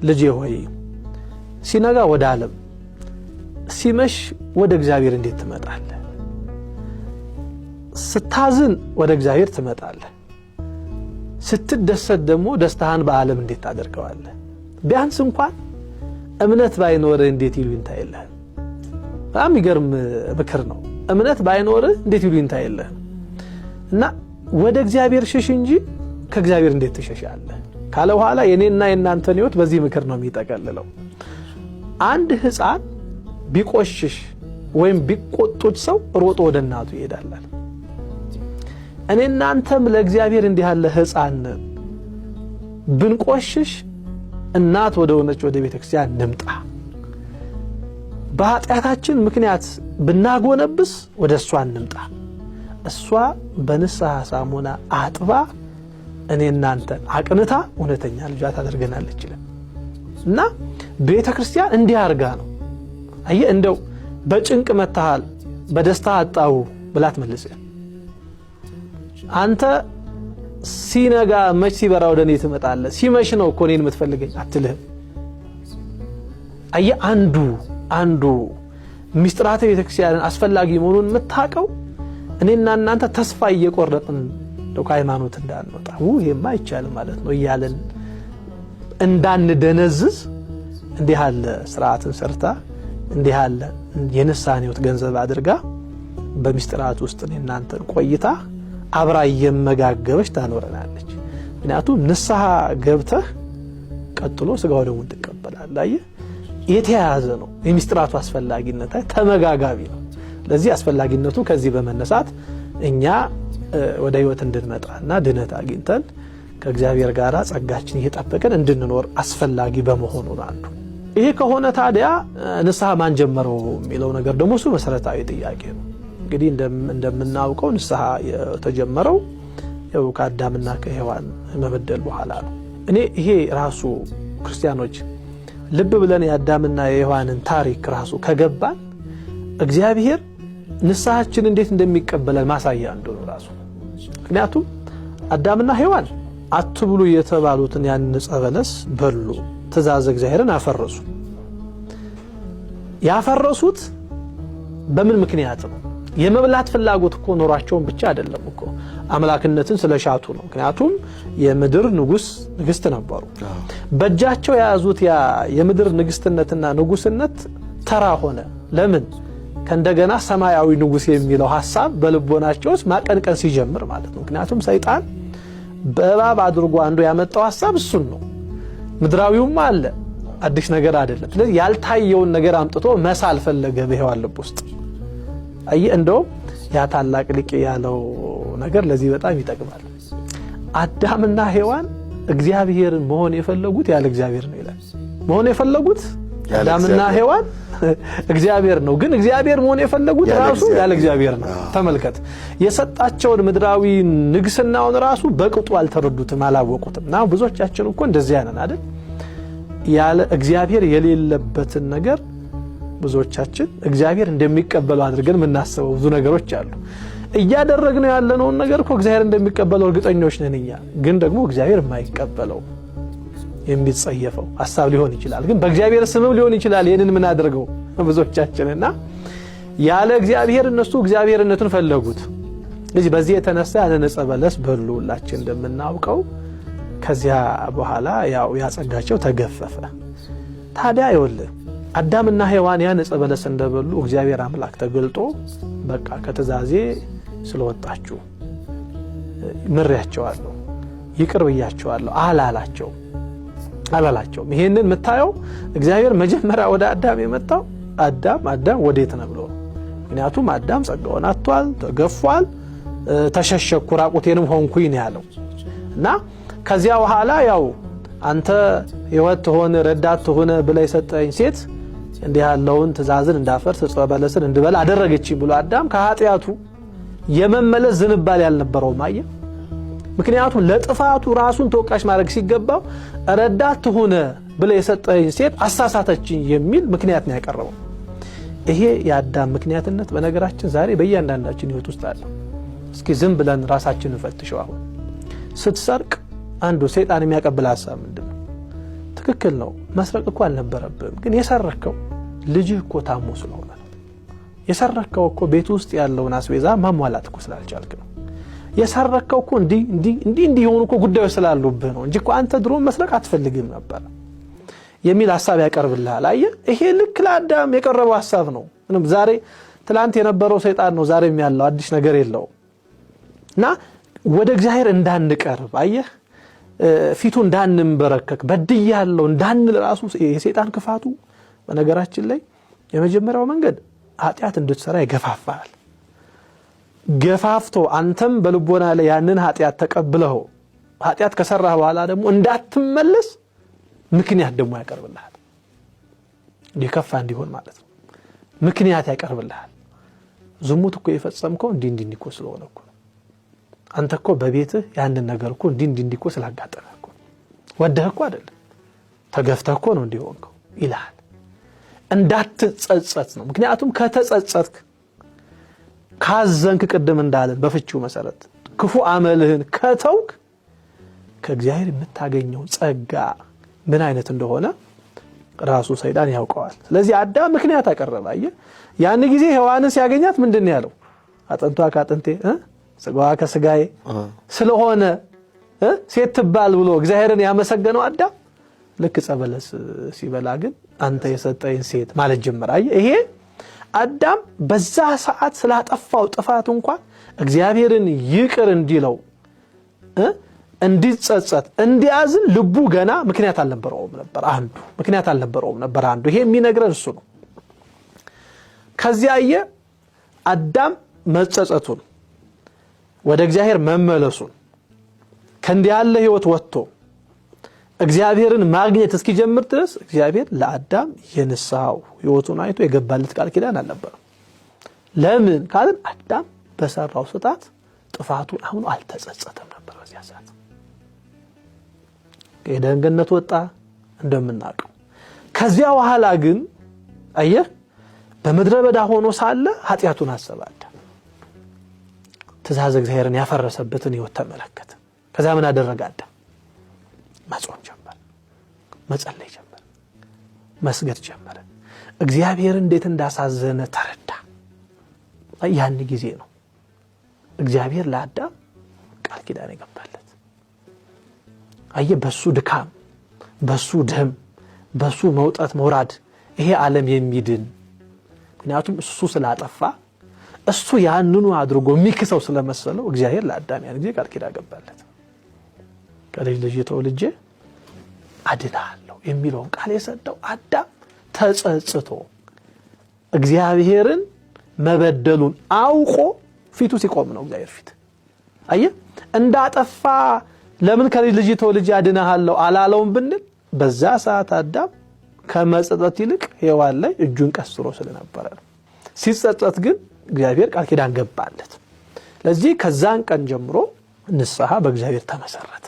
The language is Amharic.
ልጄ ሆይ ሲነጋ ወደ ዓለም ሲመሽ ወደ እግዚአብሔር እንዴት ትመጣለህ? ስታዝን ወደ እግዚአብሔር ትመጣለህ፣ ስትደሰት ደግሞ ደስታህን በዓለም እንዴት ታደርገዋለህ? ቢያንስ እንኳን እምነት ባይኖርህ እንዴት ይሉኝታ የለህ? በጣም ይገርም ምክር ነው። እምነት ባይኖርህ እንዴት ይሉኝታ የለህ? እና ወደ እግዚአብሔር ሽሽ እንጂ ከእግዚአብሔር እንዴት ትሸሻለህ ካለ በኋላ የኔና የናንተን ህይወት በዚህ ምክር ነው የሚጠቀልለው። አንድ ህፃን ቢቆሽሽ ወይም ቢቆጡት ሰው ሮጦ ወደ እናቱ ይሄዳል። እኔና አንተም ለእግዚአብሔር እንዲህ ያለ ህፃን ብንቆሽሽ እናት ወደ ሆነች ወደ ቤተክርስቲያን ንምጣ። በኃጢአታችን ምክንያት ብናጎነብስ ወደ እሷ ንምጣ። እሷ በንስሐ ሳሙና አጥባ እኔና አንተን አቅንታ እውነተኛ ልጇ ታደርገናለች እና ቤተክርስቲያን እንዲህ አርጋ ነው። አየ እንደው በጭንቅ መታሃል በደስታ አጣው ብላት መልስ። አንተ ሲነጋ መች ሲበራ ወደ እኔ ትመጣለህ? ሲመሽ ነው እኮ እኔን የምትፈልገኝ አትልህ። አየ አንዱ ሚስጥራተ ቤተክርስቲያንን አስፈላጊ መሆኑን የምታውቀው እኔና እናንተ ተስፋ እየቆረጥን ከሃይማኖት እንዳንወጣ ይሄማ አይቻልም ማለት ነው እያለን እንዳንደነዝዝ እንዲህ ያለ ስርዓትን ሰርታ እንዲህ ያለ የንስሐን ህይወት ገንዘብ አድርጋ በሚስጥራት ውስጥ እናንተን ቆይታ አብራ እየመጋገበች ታኖረናለች። ምክንያቱም ንስሐ ገብተህ ቀጥሎ ስጋው ደግሞ ትቀበላለህ። አየህ የተያያዘ ነው። የሚስጥራቱ አስፈላጊነት ተመጋጋቢ ነው። ለዚህ አስፈላጊነቱ ከዚህ በመነሳት እኛ ወደ ህይወት እንድንመጣና ድነት አግኝተን ከእግዚአብሔር ጋር ጸጋችን እየጠበቀን እንድንኖር አስፈላጊ በመሆኑ ነው። ይሄ ከሆነ ታዲያ ንስሐ ማን ጀመረው የሚለው ነገር ደግሞ እሱ መሰረታዊ ጥያቄ ነው። እንግዲህ እንደምናውቀው ንስሐ የተጀመረው ያው ከአዳምና ከሔዋን መበደል በኋላ ነው። እኔ ይሄ ራሱ ክርስቲያኖች ልብ ብለን የአዳምና የሔዋንን ታሪክ ራሱ ከገባን እግዚአብሔር ንስሐችን እንዴት እንደሚቀበለን ማሳያ እንደሆነ ራሱ። ምክንያቱም አዳምና ሔዋን አትብሉ የተባሉትን ያን ዕፀ በለስ በሉ፣ ትእዛዝ እግዚአብሔርን አፈረሱ። ያፈረሱት በምን ምክንያት ነው? የመብላት ፍላጎት እኮ ኖሯቸውን ብቻ አይደለም እኮ አምላክነትን ስለሻቱ ነው። ምክንያቱም የምድር ንግስት ነበሩ። በእጃቸው የያዙት ያ የምድር ንግስትነትና ንጉስነት ተራ ሆነ። ለምን? ከእንደገና ሰማያዊ ንጉስ የሚለው ሐሳብ በልቦናቸው ማቀንቀን ሲጀምር ማለት ነው። ምክንያቱም ሰይጣን በእባብ አድርጎ አንዱ ያመጣው ሐሳብ እሱን ነው። ምድራዊውም አለ አዲስ ነገር አይደለም። ስለዚህ ያልታየውን ነገር አምጥቶ መሳል ፈለገ በሔዋን ልብ ውስጥ። እንደው ያ ታላቅ ሊቅ ያለው ነገር ለዚህ በጣም ይጠቅማል። አዳምና ሔዋን እግዚአብሔርን መሆን የፈለጉት ያለ እግዚአብሔር ነው ይላል። መሆን የፈለጉት አዳምና ሔዋን እግዚአብሔር ነው፣ ግን እግዚአብሔር መሆን የፈለጉት ራሱ ያለ እግዚአብሔር ነው። ተመልከት፣ የሰጣቸውን ምድራዊ ንግስናውን ራሱ በቅጡ አልተረዱትም፣ አላወቁትም። እና ብዙዎቻችን እኮ እንደዚያ ነን አይደል? ያለ እግዚአብሔር የሌለበትን ነገር ብዙዎቻችን እግዚአብሔር እንደሚቀበለው አድርገን ምናስበው ብዙ ነገሮች አሉ። እያደረግነው ያለነው ነገር እኮ እግዚአብሔር እንደሚቀበለው እርግጠኞች ነን እኛ። ግን ደግሞ እግዚአብሔር የማይቀበለው የሚጸየፈው ሐሳብ ሊሆን ይችላል፣ ግን በእግዚአብሔር ስምም ሊሆን ይችላል። ይሄንን ምን አድርገው ብዙዎቻችንና ያለ እግዚአብሔር እነሱ እግዚአብሔርነቱን ፈለጉት። ስለዚህ በዚህ የተነሳ ያንን ዕፀ በለስ በሉ። ሁላችን እንደምናውቀው ከዚያ በኋላ ያው ያጸጋቸው ተገፈፈ። ታዲያ ይኸውልህ አዳምና ሔዋን ያን ዕፀ በለስ እንደበሉ እግዚአብሔር አምላክ ተገልጦ በቃ ከትእዛዜ ስለወጣችሁ ምሬያቸዋለሁ፣ ይቅር ብያቸዋለሁ አላላቸው። ይሄንን የምታየው እግዚአብሔር መጀመሪያ ወደ አዳም የመጣው አዳም ወዴት ነው ብሎ። ምክንያቱም አዳም ጸጋውን አጥቷል፣ ተገፏል፣ ተሸሸኩ ራቁቴንም ሆንኩኝ ነው ያለው። እና ከዚያ በኋላ ያው አንተ ሕይወት ሆነ ረዳት ሆነ ብለ የሰጠኝ ሴት እንዲህ ያለውን ትእዛዝን እንዳፈርስ ዕፀ በለስን እንድበላ አደረገችኝ ብሎ አዳም ከኃጢያቱ የመመለስ ዝንባሌ ያልነበረው ማየ። ምክንያቱም ለጥፋቱ ራሱን ተወቃሽ ማድረግ ሲገባው ረዳት ሆነ ብለ የሰጠኝ ሴት አሳሳተችኝ የሚል ምክንያት ነው ያቀረበው። ይሄ የአዳም ምክንያትነት በነገራችን ዛሬ በእያንዳንዳችን ሕይወት ውስጥ አለ። እስኪ ዝም ብለን ራሳችንን ፈትሸው። አሁን ስትሰርቅ አንዱ ሰይጣን የሚያቀብል ሐሳብ ምንድነው? ትክክል ነው መስረቅ እኮ አልነበረብህም ግን የሰረከው ልጅህ እኮ ታሞ ስለሆነ ነው የሰረከው እኮ ቤት ውስጥ ያለውን አስቤዛ ማሟላት እኮ ስላልቻልክ ነው የሰረከው እኮ እንዲህ የሆኑ እኮ ጉዳዮች ስላሉብህ ነው እንጂ እኮ አንተ ድሮ መስረቅ አትፈልግም ነበር የሚል ሐሳብ ያቀርብልሃል አየህ ይሄ ልክ ለአዳም የቀረበው ሐሳብ ነው ምንም ዛሬ ትላንት የነበረው ሰይጣን ነው ዛሬም ያለው አዲስ ነገር የለውምና ወደ እግዚአብሔር እንዳንቀርብ አየህ ፊቱ እንዳንንበረከክ በድያለው እንዳንል ራሱ የሰይጣን ክፋቱ በነገራችን ላይ የመጀመሪያው መንገድ ኃጢአት እንድትሰራ ይገፋፋል ገፋፍቶ አንተም በልቦና ላይ ያንን ኃጢአት ተቀብለው ኃጢአት ከሰራህ በኋላ ደግሞ እንዳትመለስ ምክንያት ደግሞ ያቀርብልሃል ይከፋ እንዲሆን ማለት ነው ምክንያት ያቀርብልሃል ዝሙት እኮ የፈጸምከው እንዲህ እኮ ስለሆነ እኮ አንተ እኮ በቤትህ ያንን ነገር እኮ እንዲህ እኮ ስላጋጠመህ እኮ ወደህ እኮ አይደለም ተገፍተህ እኮ ነው እንዲሆንከው ይላል እንዳትጸጸት ነው ምክንያቱም ከተጸጸትክ ካዘንክ ቅድም እንዳለን በፍቺው መሰረት ክፉ አመልህን ከተውክ ከእግዚአብሔር የምታገኘው ጸጋ ምን አይነት እንደሆነ ራሱ ሰይጣን ያውቀዋል ስለዚህ አዳም ምክንያት አቀረበ አየህ ያን ጊዜ ሔዋንን ሲያገኛት ምንድነው ያለው አጥንቷ ካጥንቴ ስጋዋ ከስጋዬ ስለሆነ ሴት ትባል ብሎ እግዚአብሔርን ያመሰገነው አዳም ልክ ጸበለስ ሲበላ ግን አንተ የሰጠኝ ሴት ማለት ጀመረ አየህ ይሄ አዳም በዛ ሰዓት ስላጠፋው ጥፋት እንኳን እግዚአብሔርን ይቅር እንዲለው እንዲጸጸት እንዲያዝን ልቡ ገና ምክንያት አልነበረውም ነበር አንዱ ይሄ የሚነግረን እሱ ነው ከዚያ አዳም መጸጸቱን ወደ እግዚአብሔር መመለሱን ከእንዲህ ያለ ህይወት ወጥቶ እግዚአብሔርን ማግኘት እስኪጀምር ድረስ እግዚአብሔር ለአዳም የንስሐው ህይወቱን አይቶ የገባለት ቃል ኪዳን አልነበረ ለምን ካልን አዳም በሰራው ስህተት ጥፋቱን አሁን አልተጸጸተም ነበር በዚያ ሰዓት ከኤደን ገነት ወጣ እንደምናውቀው ከዚያ በኋላ ግን አየህ በመድረ በዳ ሆኖ ሳለ ኃጢያቱን አሰበ ትእዛዝ እግዚአብሔርን ያፈረሰበትን ህይወት ተመለከተ ከዛ ምን አደረገ አዳም መጾም ጀመረ መጸለይ ጀመረ መስገድ ጀመረ እግዚአብሔር እንዴት እንዳሳዘነ ተረዳ ያን ጊዜ ነው እግዚአብሔር ለአዳም ቃል ኪዳን የገባለት በሱ ድካም በሱ ደም በሱ መውጣት መውራድ ይሄ ዓለም የሚድን ምክንያቱም እሱ ስላጠፋ እሱ ያንኑ አድርጎ የሚክሰው ስለመሰለው እግዚአብሔር ለአዳም ያን ጊዜ ቃል ኪዳን ገባለት ከልጅ ተወልጄ አድናለሁ የሚለውን ቃል የሰጠው አዳም ተጸጽቶ እግዚአብሔርን መበደሉን አውቆ ፊቱ ሲቆም ነው እግዚአብሔር ፊት እንዳጠፋ ለምን ከልጅ ተወልጄ አድናለሁ አላለውም ብንል በዛ ሰዓት አዳም ከመጸጸት ይልቅ ሔዋን ላይ እጁን ቀስሮ ስለነበረ ሲጸጸት ግን እግዚአብሔር ቃል ኪዳን ገባለት ለዚህ ከዛን ቀን ጀምሮ ንስሐ በእግዚአብሔር ተመሰረተ